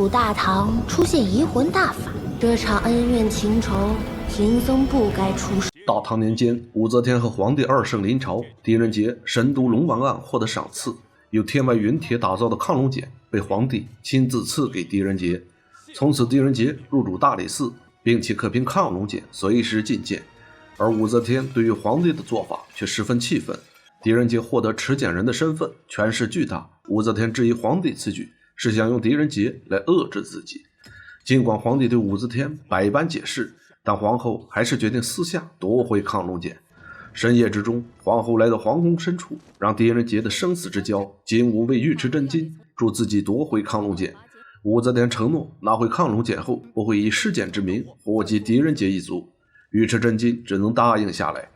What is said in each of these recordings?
楚大唐出现移魂大法，这场恩怨情仇，贫僧不该出手。大唐年间，武则天和皇帝二圣临朝，狄仁杰神都龙王案获得赏赐，由天外云铁打造的亢龙锏被皇帝亲自赐给狄仁杰。从此，狄仁杰入主大理寺，并且可凭亢龙锏随时觐见。而武则天对于皇帝的做法却十分气愤。狄仁杰获得持剑人的身份，权势巨大。武则天质疑皇帝此举是想用狄仁杰来遏制自己。尽管皇帝对武则天百般解释，但皇后还是决定私下夺回亢龙锏。深夜之中，皇后来到皇宫深处，让狄仁杰的生死之交金吾为尉迟真金助自己夺回亢龙锏。武则天承诺拿回亢龙锏后，不会以弑奸之名祸及狄仁杰一族。尉迟真金只能答应下来，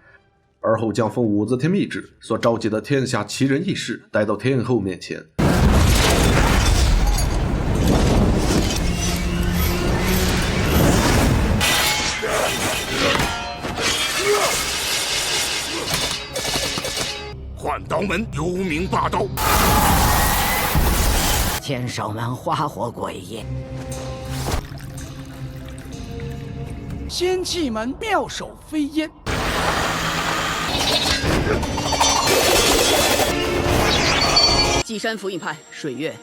而后将奉武则天密旨所召集的天下奇人异士带到天后面前。换刀门有名霸道，千手门花火鬼也，仙气门妙手飞烟，岐山福印派水月。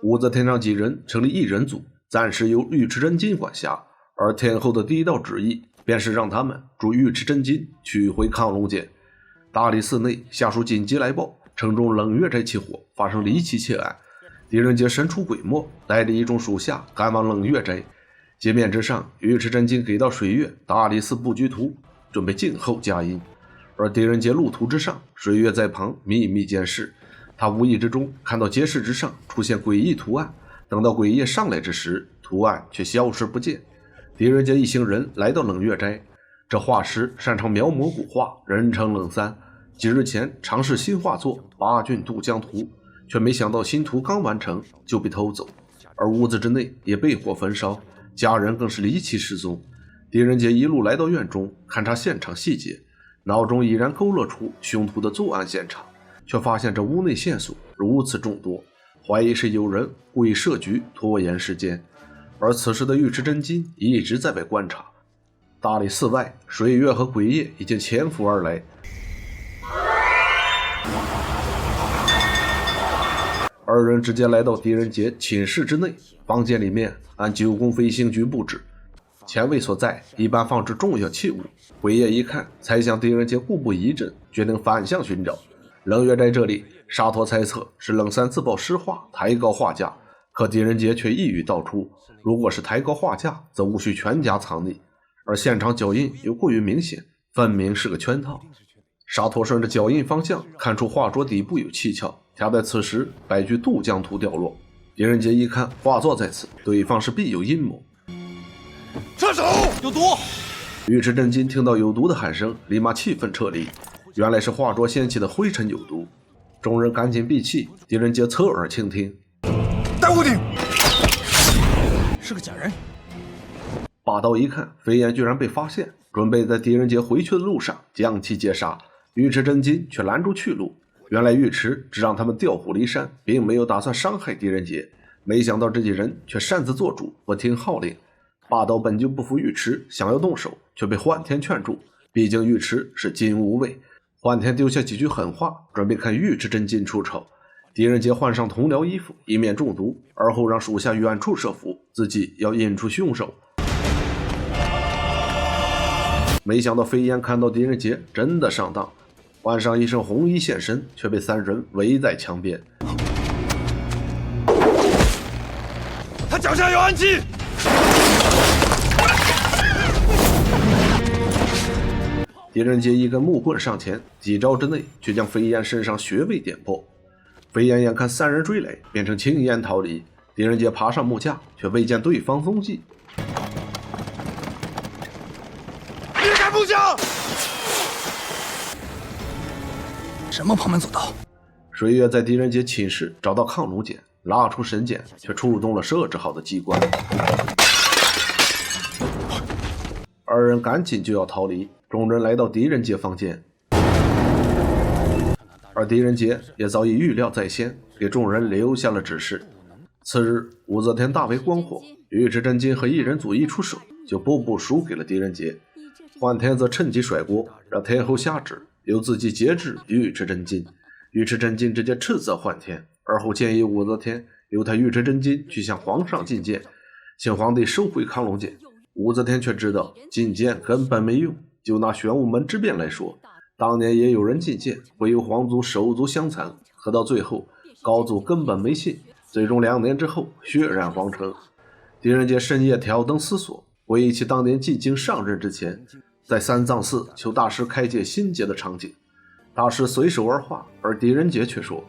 武则天让几人成立一人组，暂时由尉迟真金管辖，而天后的第一道旨意便是让他们助尉迟真金取回亢龙锏。大理寺内下属紧急来报，城中冷月斋起火，发生离奇窃案。狄仁杰神出鬼没，带着一众属下赶往冷月斋。街面之上，尉迟真金给到水月大理寺布局图，准备静候佳音。而狄仁杰路途之上，水月在旁秘密监视。他无意之中看到街市之上出现诡异图案，等到鬼夜上来之时，图案却消失不见。狄仁杰一行人来到冷月斋，这画师擅长描摹古画，人称冷三。几日前尝试新画作《八骏渡江图》，却没想到新图刚完成就被偷走，而屋子之内也被火焚烧，家人更是离奇失踪。狄仁杰一路来到院中勘察现场细节，脑中已然勾勒出凶徒的作案现场，却发现这屋内线索如此众多，怀疑是有人故意设局拖延时间。而此时的尉迟真金一直在外观察。大理寺外，水月和鬼夜已经潜伏而来。二人直接来到狄仁杰寝室之内，房间里面按9宫飞行局布置，前卫所在，一般放置重要器物。鬼夜一看，猜想狄仁杰故布疑阵，决定反向寻找。冷月在这里，沙陀猜测是冷三自曝诗画，抬高画价，可狄仁杰却一语道出，如果是抬高画价，则无需全家藏匿，而现场脚印又过于明显，分明是个圈套。沙陀顺着脚印方向看出画桌底部有蹊跷，恰在此时白驹渡江图掉落。狄仁杰一看画作在此，对方是必有阴谋。撤手！有毒！尉迟真金听到有毒的喊声，立马气愤撤离。原来是画桌掀起的灰尘有毒，众人赶紧闭气。狄仁杰侧耳倾听，带屋顶，是个假人。霸道一看，飞燕居然被发现，准备在狄仁杰回去的路上将其截杀。尉迟真金却拦住去路。原来尉迟只让他们调虎离山，并没有打算伤害狄仁杰，没想到这几人却擅自做主，不听号令。霸道本就不服尉迟，想要动手，却被幻天劝住，毕竟尉迟是金无畏。幻天丢下几句狠话，准备看尉迟真金出丑。狄仁杰换上同僚衣服，以免中毒，而后让属下远处设伏，自己要引出凶手。没想到飞燕看到狄仁杰真的上当，换上一身红衣现身，却被3人围在墙边。他脚下有暗器！狄仁杰一根木棍上前，几招之内却将飞燕身上穴位点破。飞燕眼看3人追来，变成青烟逃离。狄仁杰爬上木架，却未见对方踪迹。别开木架！什么旁门左道？水月在狄仁杰寝室找到亢龙锏，拉出神锏，却触动了设置好的机关。二人赶紧就要逃离，众人来到狄仁杰房间，而狄仁杰也早已预料在先，给众人留下了指示。次日，武则天大为光火，尉迟真金和异人组一出手，就步步输给了狄仁杰。桓天则趁机甩锅，让天后下旨，由自己节制尉迟真金。尉迟真金直接斥责桓天，而后建议武则天由他尉迟真金去向皇上进谏，请皇帝收回亢龙锏。武则天却知道进谏根本没用，就拿玄武门之变来说，当年也有人进谏，会有皇族手足相残，可到最后高祖根本没信，最终2年之后血染皇城。狄仁杰深夜挑灯思索，回忆起当年进京上任之前，在三藏寺求大师开解心结的场景。大师随手而化，而狄仁杰却说：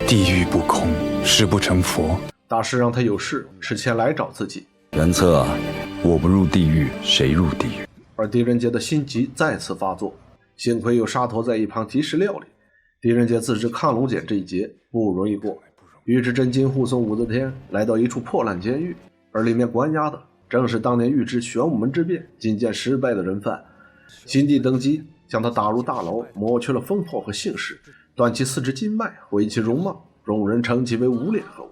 地狱不空，誓不成佛。大师让他有事是前来找自己。元策，我不入地狱，谁入地狱？而狄仁杰的心急再次发作，幸亏有沙陀在一旁及时料理。狄仁杰自知亢龙锏这一劫不容易过，尉迟真金护送武则天来到一处破烂监狱，而里面关押的正是当年预知玄武门之变进谏失败的人犯。新帝登基，将他打入大牢，抹去了封号和姓氏，断其4肢筋脉，毁其容貌，众人称其为无脸侯。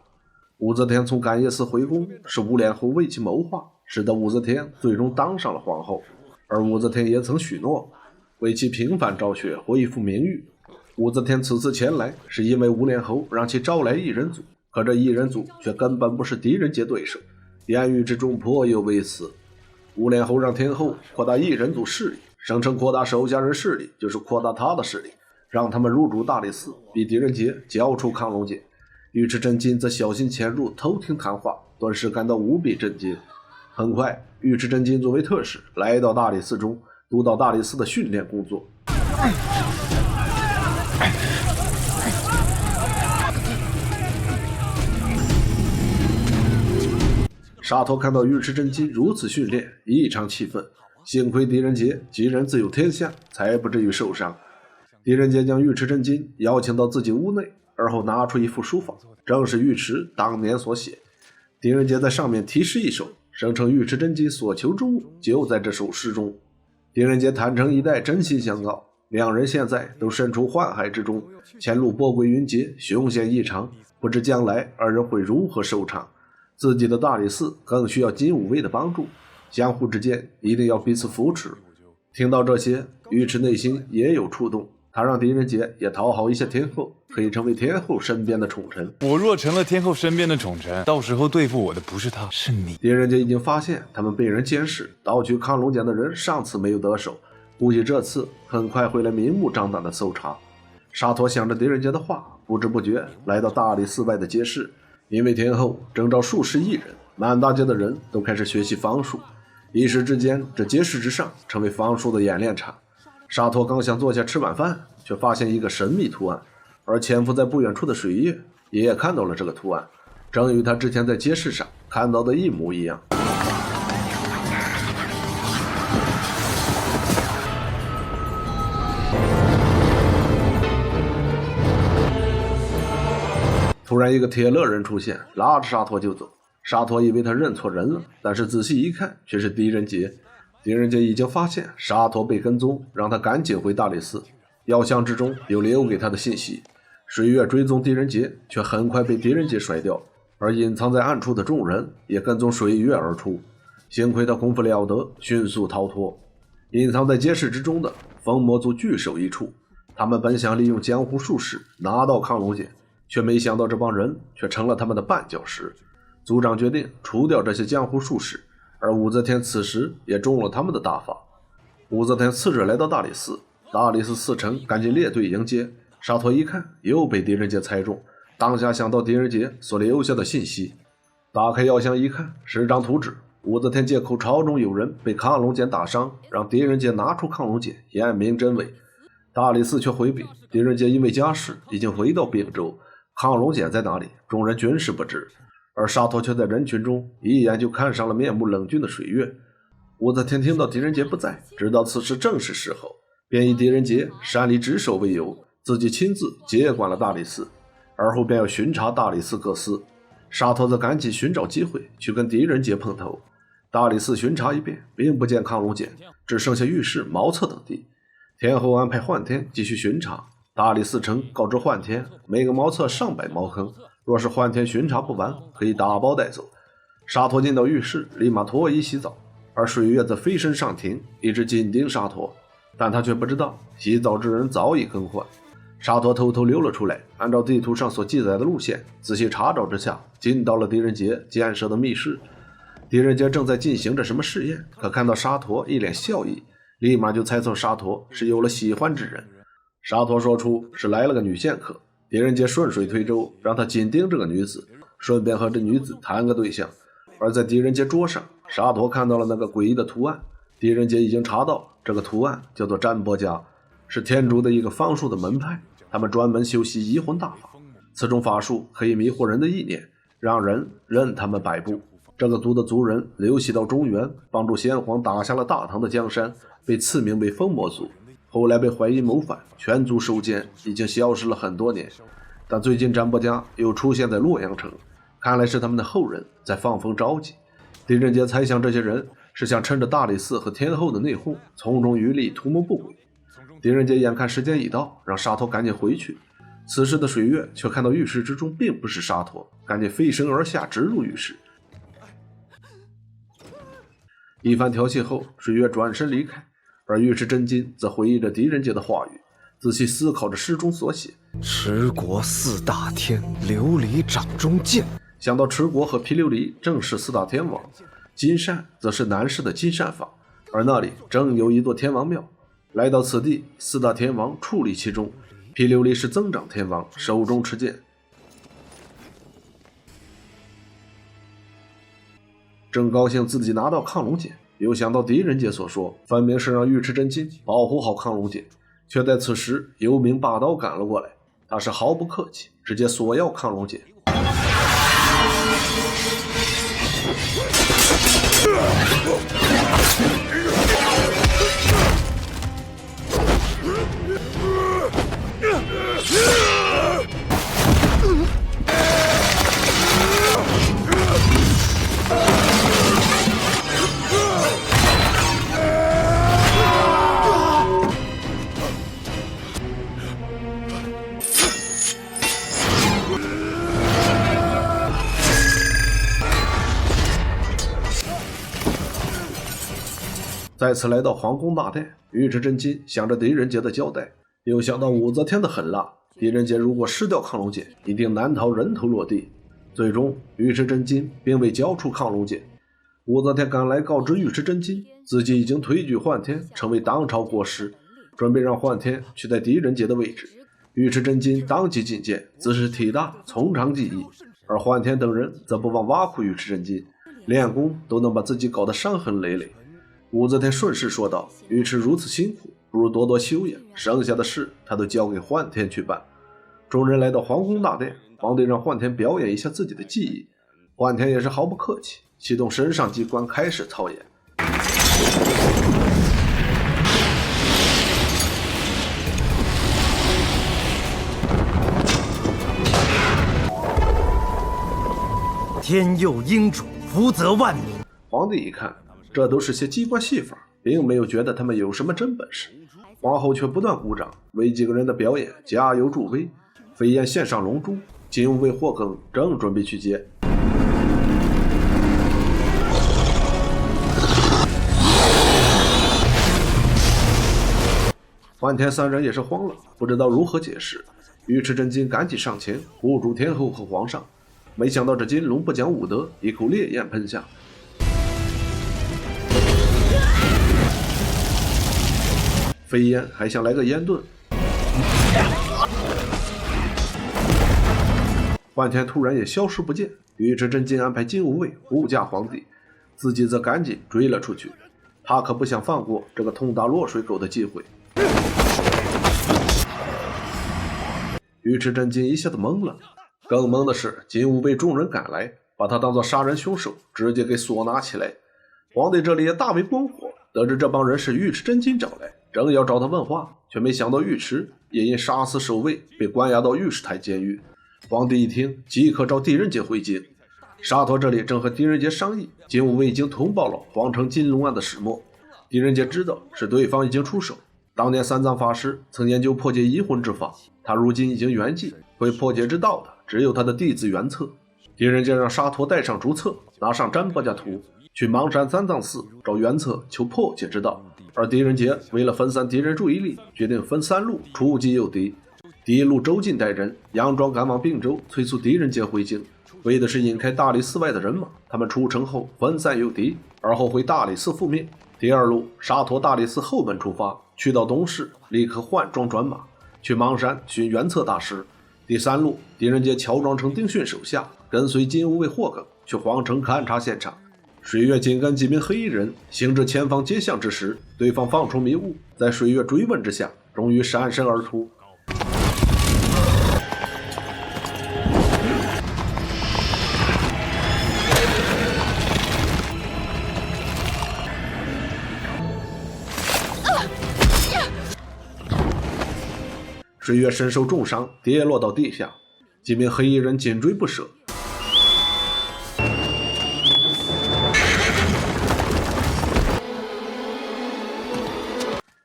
武则天从感业寺回宫，是无脸侯为其谋划，使得武则天最终当上了皇后。而武则天也曾许诺为其平反昭雪，恢复名誉。武则天此次前来，是因为无脸侯让其招来异人族，可这异人族却根本不是狄仁杰对手，言语之中颇有微词。无脸侯让天后扩大异人族势力，声称扩大手下人势力就是扩大他的势力，让他们入主大理寺，逼狄仁杰交出亢龙锏。尉迟真金则小心潜入偷听谈话，顿时感到无比震惊。很快，尉迟真金作为特使来到大理寺中，督导大理寺的训练工作。沙陀看到尉迟真金如此训练，异常气愤。幸亏狄仁杰吉人自有天相，才不至于受伤。狄仁杰将尉迟真金邀请到自己屋内，而后拿出一幅书法，正是尉迟当年所写。狄仁杰在上面题诗一首，声称尉迟真金所求之物就在这首诗中。狄仁杰坦诚以待，真心相告，两人现在都身处宦海之中，前路波诡云谲，凶险异常，不知将来二人会如何收场。自己的大理寺更需要金吾卫的帮助，相互之间一定要彼此扶持。听到这些，尉迟内心也有触动，他让狄仁杰也讨好一下天后，可以成为天后身边的宠臣。我若成了天后身边的宠臣，到时候对付我的不是他，是你。狄仁杰已经发现他们被人监视，盗取亢龙锏的人上次没有得手，估计这次很快会来明目张胆的搜查。沙陀想着狄仁杰的话，不知不觉来到大理寺外的街市。因为天后征召数十亿人，满大街的人都开始学习方术，一时之间这街市之上成为方术的演练场。沙陀刚想坐下吃晚饭，却发现一个神秘图案，而潜伏在不远处的水月也看到了这个图案，正与他之前在街市上看到的一模一样。突然一个铁勒人出现，拉着沙陀就走。沙陀以为他认错人了，但是仔细一看却是狄仁杰。狄仁杰已经发现沙陀被跟踪，让他赶紧回大理寺。药箱之中有留给他的信息。水月追踪狄仁杰，却很快被狄仁杰甩掉，而隐藏在暗处的众人也跟踪水月而出。幸亏他功夫了得，迅速逃脱。隐藏在街市之中的风魔族聚首一处，他们本想利用江湖术士拿到亢龙锏，却没想到这帮人却成了他们的绊脚石。族长决定除掉这些江湖术士，而武则天此时也中了他们的大法。武则天次日来到大理寺，大理寺四城赶紧列队迎接。沙陀一看又被狄仁杰猜中，当下想到狄仁杰所留下的信息，打开药箱一看，是张图纸。武则天借口朝中有人被亢龙锏打伤，让狄仁杰拿出亢龙锏验明真伪。大理寺却回禀，狄仁杰因为家事已经回到并州，亢龙锏在哪里，众人均是不知。而沙陀却在人群中一眼就看上了面目冷峻的水月。武则天听到狄仁杰不在，知道此时正是时候，便以狄仁杰擅离职守为由，自己亲自接管了大理寺，而后便要巡查大理寺各司。沙陀则赶紧寻找机会去跟狄仁杰碰头。大理寺巡查一遍，并不见亢龙锏，只剩下御室、茅厕等地。天后安排桓天继续巡查，大理寺丞告知桓天，每个茅厕上百茅坑，若是幻天巡查不完，可以打包带走。沙陀进到浴室，立马脱衣洗澡，而水月则飞身上庭，一直紧盯沙陀，但他却不知道洗澡之人早已更换。沙陀偷偷溜了出来，按照地图上所记载的路线，仔细查找之下，进到了狄仁杰建设的密室。狄仁杰正在进行着什么试验，可看到沙陀一脸笑意，立马就猜测沙陀是有了喜欢之人。沙陀说出是来了个女剑客，狄仁杰顺水推舟，让他紧盯这个女子，顺便和这女子谈个对象。而在狄仁杰桌上，沙陀看到了那个诡异的图案。狄仁杰已经查到这个图案叫做占卜家，是天竺的一个方术的门派，他们专门修习移魂大法，此种法术可以迷惑人的意念，让人任他们摆布。这个族的族人流徙到中原，帮助先皇打下了大唐的江山，被赐名为封魔族，后来被怀疑谋反，全族收监，已经消失了很多年。但最近占卜家又出现在洛阳城，看来是他们的后人在放风招妓。狄仁杰猜想这些人是想趁着大理寺和天后的内讧，从中渔利，图谋不轨。狄仁杰眼看时间已到，让沙陀赶紧回去。此时的水月却看到浴室之中并不是沙陀，赶紧飞身而下，直入浴室。一番调戏后，水月转身离开，而尉迟真金则回忆着狄仁杰的话语，仔细思考着诗中所写：持国四大天，琉璃掌中剑。想到持国和毗琉璃正是四大天王，金善则是南市的金善坊，而那里正有一座天王庙。来到此地，四大天王矗立其中，毗琉璃是增长天王，手中持剑。正高兴自己拿到亢龙锏，又想到狄仁杰所说，分明是让尉迟真金保护好亢龙锏，却在此时幽冥霸刀赶了过来，他是毫不客气，直接索要亢龙锏。再次来到皇宫大殿，尉迟真金想着狄仁杰的交代，又想到武则天的狠辣，狄仁杰如果失掉亢龙锏，一定难逃人头落地。最终尉迟真金并未交出亢龙锏。武则天赶来告知尉迟真金，自己已经推举幻天成为当朝国师，准备让幻天取代狄仁杰的位置。尉迟真金当即觐见，自是体大，从长计议。而幻天等人则不忘挖苦尉迟真金，练功都能把自己搞得伤痕累累。武则天顺势说道：尉迟如此辛苦，不如多多休养，剩下的事他都交给幻天去办。众人来到皇宫大殿，皇帝让幻天表演一下自己的技艺。幻天也是毫不客气，启动身上机关开始操演。天佑英主，福泽万民。皇帝一看，这都是些机关戏法，并没有觉得他们有什么真本事。皇后却不断鼓掌，为几个人的表演加油助威。飞燕献上龙珠，金吾卫霍庚正准备去接。幻天三人也是慌了，不知道如何解释。尉迟真金赶紧上前护住天后和皇上，没想到这金龙不讲武德，一口烈焰喷下。飞燕还想来个烟遁，幻天突然也消失不见。尉迟真金安排金吾卫护驾皇帝，自己则赶紧追了出去。他可不想放过这个痛打落水狗的机会。尉迟真金一下子懵了，更懵的是金吾卫众人赶来，把他当作杀人凶手，直接给锁拿起来。皇帝这里也大为光火，得知这帮人是尉迟真金找来，正要找他问话，却没想到尉迟也因杀死守卫被关押到御史台监狱。皇帝一听，即刻召狄仁杰回京。沙陀这里正和狄仁杰商议，金吾卫已经通报了皇城金龙案的始末。狄仁杰知道是对方已经出手，当年三藏法师曾研究破解移魂之法，他如今已经圆寂，会破解之道的只有他的弟子袁策。狄仁杰让沙陀带上竹册，拿上占卜家图，去邙山三藏寺找袁策求破解之道。而狄仁杰为了分散敌人注意力，决定分3路出击诱敌。第一路周进带人佯装赶往并州，催促狄仁杰回京，为的是引开大理寺外的人马。他们出城后分散诱敌，而后回大理寺覆灭。第二路沙陀大理寺后门出发，去到东市，立刻换装转马去邙山寻袁策大师。第三路狄仁杰乔装成丁训手下，跟随金吾卫霍耿去皇城勘察现场。水月紧跟几名黑衣人行至前方接巷之时，对方放出迷雾，在水月追问之下，终于闪身而出。水月身受重伤，跌落到地下，几名黑衣人紧追不舍。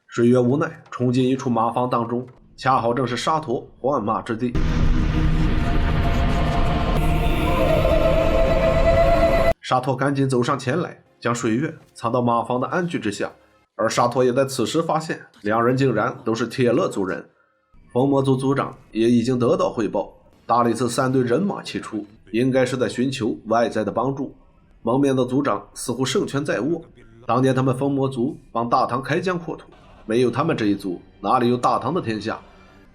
水月无奈，冲进一处马房当中，恰好正是沙陀换马之地。沙陀赶紧走上前来，将水月藏到马房的安居之下。而沙陀也在此时发现，两人竟然都是铁勒族人。风魔族族长也已经得到汇报，大理寺3队人马齐出，应该是在寻求外在的帮助。蒙面的族长似乎胜权在握，当年他们风魔族帮大唐开疆扩土，没有他们这一族，哪里有大唐的天下？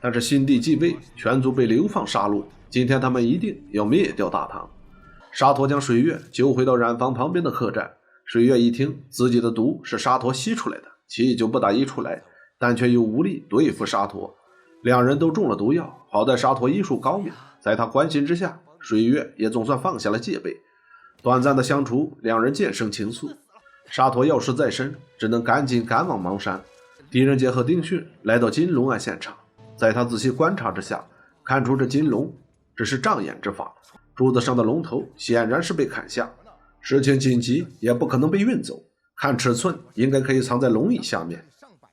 但是新帝继位，全族被流放杀戮，今天他们一定要灭掉大唐。沙陀将水月救回到染坊旁边的客栈，水月一听自己的毒是沙陀吸出来的，气就不打一处来，但却又无力对付沙陀。两人都中了毒药，好在沙陀医术高明，在他关心之下，水月也总算放下了戒备。短暂的相处，两人渐生情愫。沙陀要事在身，只能赶紧赶往邙山。狄仁杰和丁训来到金龙案现场，在他仔细观察之下，看出这金龙只是障眼之法，柱子上的龙头显然是被砍下，事情紧急也不可能被运走，看尺寸应该可以藏在龙椅下面。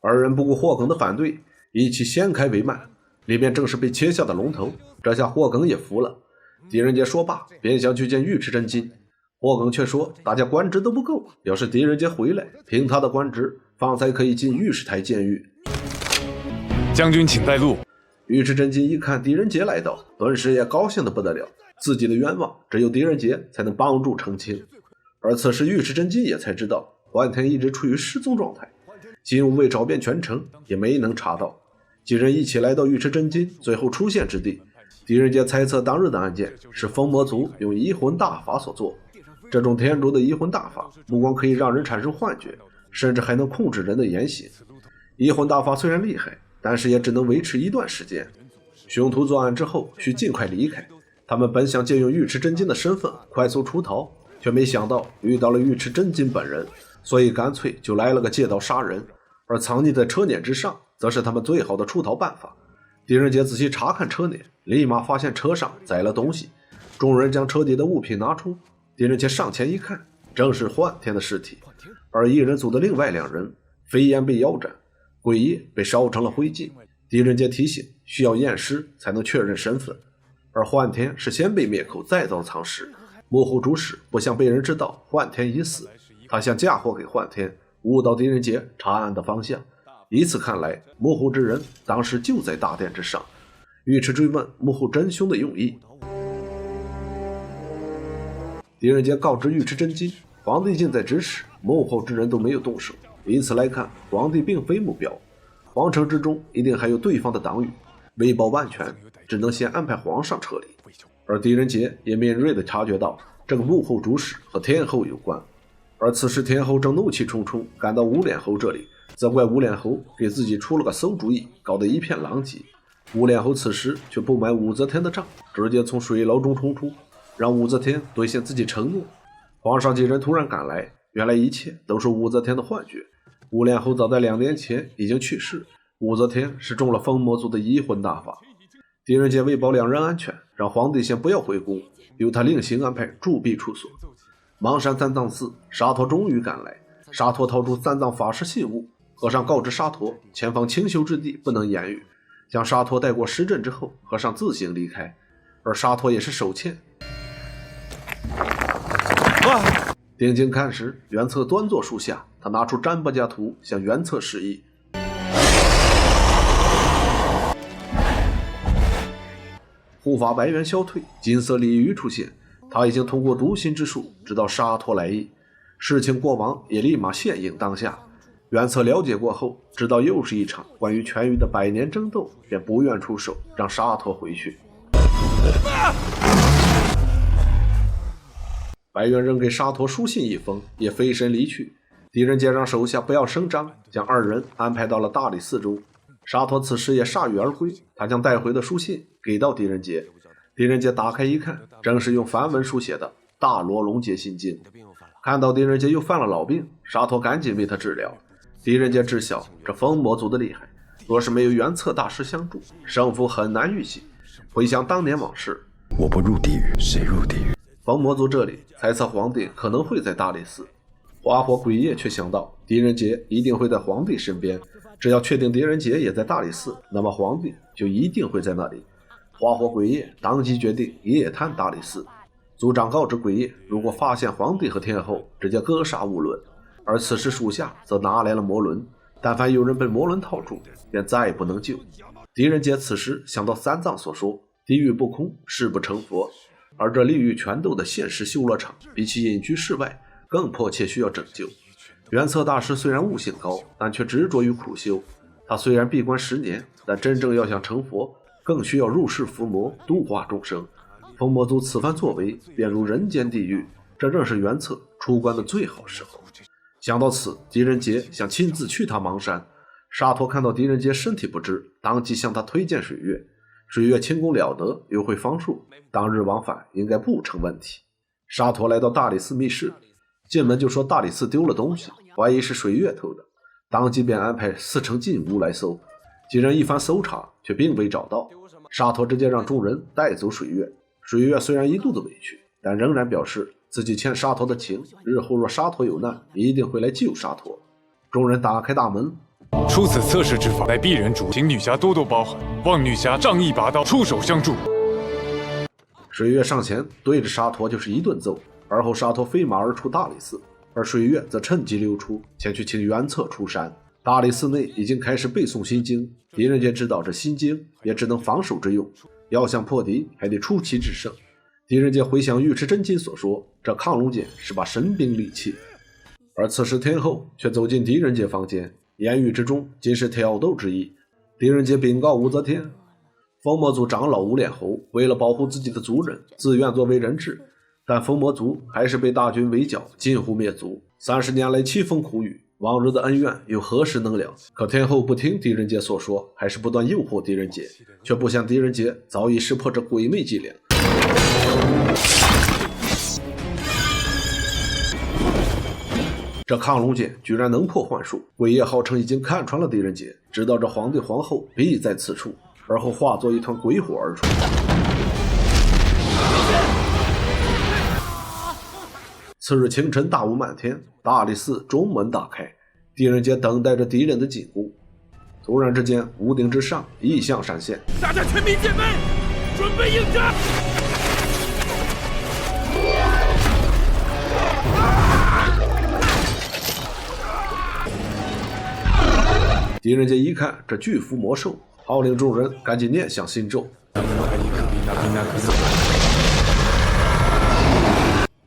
二人不顾霍耿的反对，一起掀开帷幔，里面正是被切下的龙头。这下霍耿也服了。狄仁杰说罢，便想去见尉迟真金。霍耿却说大家官职都不够，要是狄仁杰回来，凭他的官职，方才可以进御史台监狱。将军请带路。尉迟真金一看狄仁杰来到，顿时也高兴得不得了，自己的冤枉只有狄仁杰才能帮助澄清。而此时尉迟真金也才知道，桓天一直处于失踪状态，金吾卫找遍全城也没能查到。几人一起来到尉迟真金最后出现之地，狄仁杰猜测当日的案件是风魔族用移魂大法所做。这种天竺的移魂大法不光可以让人产生幻觉，甚至还能控制人的言行。移魂大法虽然厉害，但是也只能维持一段时间。凶徒作案之后需尽快离开，他们本想借用尉迟真金的身份快速出逃，却没想到遇到了尉迟真金本人，所以干脆就来了个借刀杀人。而藏匿在车辇之上，则是他们最好的出逃办法。狄仁杰仔细查看车辇，立马发现车上载了东西。众人将车底的物品拿出，狄仁杰上前一看，正是桓天的尸体。而一人组的另外2人，飞檐被腰斩，鬼夜被烧成了灰烬。狄仁杰提醒需要验尸才能确认身份，而桓天是先被灭口再遭藏尸。幕后主使不想被人知道桓天已死，他想嫁祸给桓天，误导狄仁杰查案的方向。以此看来，幕后之人当时就在大殿之上。尉迟追问幕后真凶的用意，狄仁杰告知尉迟真金，皇帝近在咫尺，幕后之人都没有动手，以此来看，皇帝并非目标。皇城之中一定还有对方的党羽，为保万全，只能先安排皇上撤离。而狄仁杰也敏锐地察觉到这个幕后主使和天后有关。而此时天后正怒气冲冲赶到无脸侯这里，责怪无脸侯给自己出了个馊主意，搞得一片狼藉。无脸侯此时却不买武则天的账，直接从水牢中冲出，让武则天兑现自己承诺。皇上几人突然赶来，原来一切都是武则天的幻觉。无脸侯早在2年前已经去世，武则天是中了风魔族的移魂大法。狄仁杰为保2人安全，让皇帝先不要回宫，由他另行安排铸币处所。邙山三藏寺，沙陀终于赶来。沙陀掏出3藏法师信物，和尚告知沙陀前方清修之地不能言语，将沙陀带过石阵之后，和尚自行离开。而沙陀也是手欠。定睛看时，袁策端坐树下，他拿出占卜家图向袁策示意。护法白猿消退，金色鲤鱼出现，他已经通过读心之术知道沙陀来意，事情过往也立马现应当下。袁策了解过后，知道又是一场关于全域的百年争斗，便不愿出手，让沙陀回去。白猿扔给沙陀书信一封，也飞身离去。狄仁杰让手下不要声张，将二人安排到了大理寺中。沙陀此时也铩羽而归，他将带回的书信给到狄仁杰。狄仁杰打开一看，正是用梵文书写的《大罗龙劫心经》。看到狄仁杰又犯了老病，沙陀赶紧为他治疗。狄仁杰知晓这风魔族的厉害，若是没有袁策大师相助，胜负很难预计。回想当年往事，我不入地狱，谁入地狱？风魔族这里猜测皇帝可能会在大理寺，花火鬼夜却想到狄仁杰一定会在皇帝身边，只要确定狄仁杰也在大理寺，那么皇帝就一定会在那里。花火鬼夜当即决定夜探大理寺，族长告知鬼夜，如果发现皇帝和天后，直接格杀勿论。而此时属下则拿来了魔轮，但凡有人被魔轮套住，便再也不能救。狄仁杰此时想到三藏所说地狱不空，誓不成佛，而这利欲权斗的现实修罗场，比起隐居世外更迫切需要拯救。袁策大师虽然悟性高，但却执着于苦修。他虽然闭关10年，但真正要想成佛，更需要入世伏魔，度化众生。风魔族此番作为，便如人间地狱，这正是袁策出关的最好时候。想到此，狄仁杰想亲自去他邙山。沙陀看到狄仁杰身体不支，当即向他推荐水月。水月轻功了得，又会方术，当日往返应该不成问题。沙陀来到大理寺密室，进门就说大理寺丢了东西，怀疑是水月偷的，当即便安排4成禁屋来搜。几人一番搜查，却并未找到。沙陀直接让众人带走水月。水月虽然一肚子委屈，但仍然表示自己欠沙陀的情，日后若沙陀有难，一定会来救沙陀。众人打开大门，出此测试之法，乃鄙人主，请女侠多多包涵，望女侠仗义拔刀，出手相助。水月上前对着沙陀就是一顿揍，而后沙陀飞马而出大理寺，而水月则趁机溜出，前去请袁策出山。大理寺内已经开始背诵心经，狄仁杰知道这心经也只能防守之用，要想破敌还得出奇制胜。狄仁杰回想尉迟真金所说，这亢龙锏是把神兵利器。而此时天后却走进狄仁杰房间，言语之中尽是挑逗之意。狄仁杰禀告武则天，风魔族长老无脸侯为了保护自己的族人，自愿作为人质，但风魔族还是被大军围剿，近乎灭族。30年来凄风苦雨，往日的恩怨又何时能了？可天后不听狄仁杰所说，还是不断诱惑狄仁杰，却不想狄仁杰早已识破这鬼魅伎俩。这亢龙锏居然能破幻术，鬼夜号称已经看穿了狄仁杰，知道这皇帝皇后必在此处，而后化作一团鬼火而出。次日清晨，大雾漫天，大理寺中门大开，狄仁杰等待着敌人的进攻。突然之间，屋顶之上异象闪现，大家全民戒备，准备应战！狄仁杰一看这巨幅魔兽，号令众人赶紧念想心咒。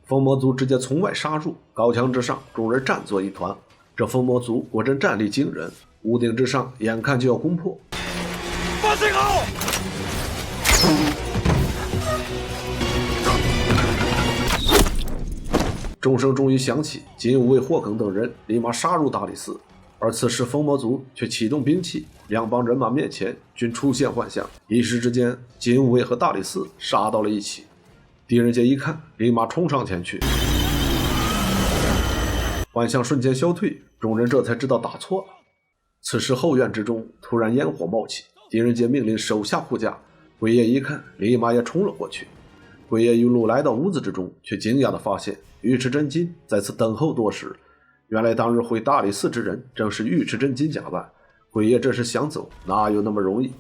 风魔族直接从外杀入，高墙之上众人战作一团。这风魔族果真战力惊人，屋顶之上眼看就要攻破。发信号！钟声终于响起，锦武卫、霍耿等人立马杀入大理寺。而此时风魔族却启动兵器，两帮人马面前均出现幻象，一时之间锦武卫和大理寺杀到了一起。狄仁杰一看，立马冲上前去，幻象瞬间消退，众人这才知道打错了。此时后院之中突然烟火冒起，狄仁杰命令手下护驾，鬼夜一看，立马也冲了过去。鬼夜一路来到屋子之中，却惊讶地发现尉迟真金在此等候多时。原来当日回大理寺之人正是尉迟真金假扮，鬼夜这时想走哪有那么容易。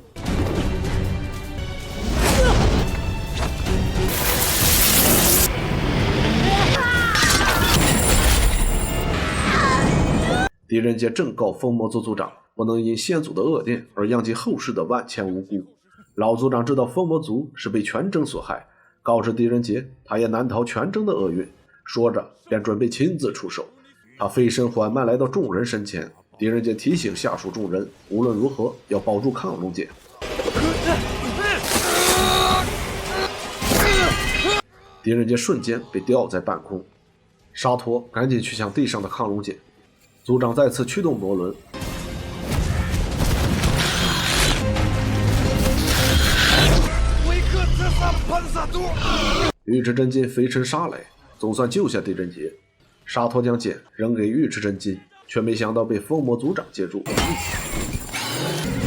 狄仁杰正告封魔族族长不能因先祖的恶念而殃及后世的万千无辜。老族长知道封魔族是被全真所害，告知狄仁杰他也难逃全真的厄运，说着便准备亲自出手。他飞身缓慢来到众人身前，狄仁杰提醒下属众人无论如何要保住亢龙剑。狄仁杰瞬间被吊在半空，沙陀赶紧去抢地上的亢龙剑。族长再次驱动魔轮，尉迟真金飞身杀来，总算救下狄仁杰。沙陀将剑扔给尉迟真金，却没想到被封魔族长接住。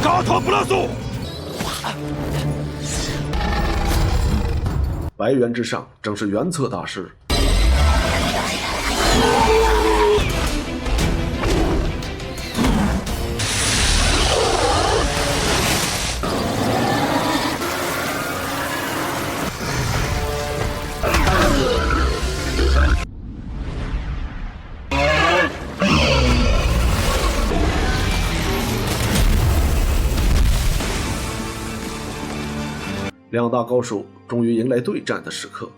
沙陀不让速！白猿之上正是原策大师。两大高手终于迎来对战的时刻。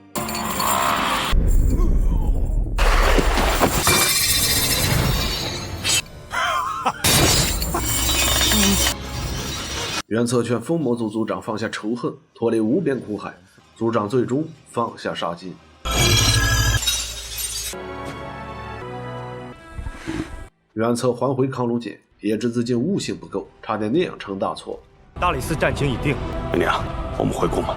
原策劝封魔族族长放下仇恨，脱离无边苦海，族长最终放下杀机。原策还回亢龙剑，也知自己悟性不够，差点那样成大错。大理寺战情已定，额娘，我们回宫吧。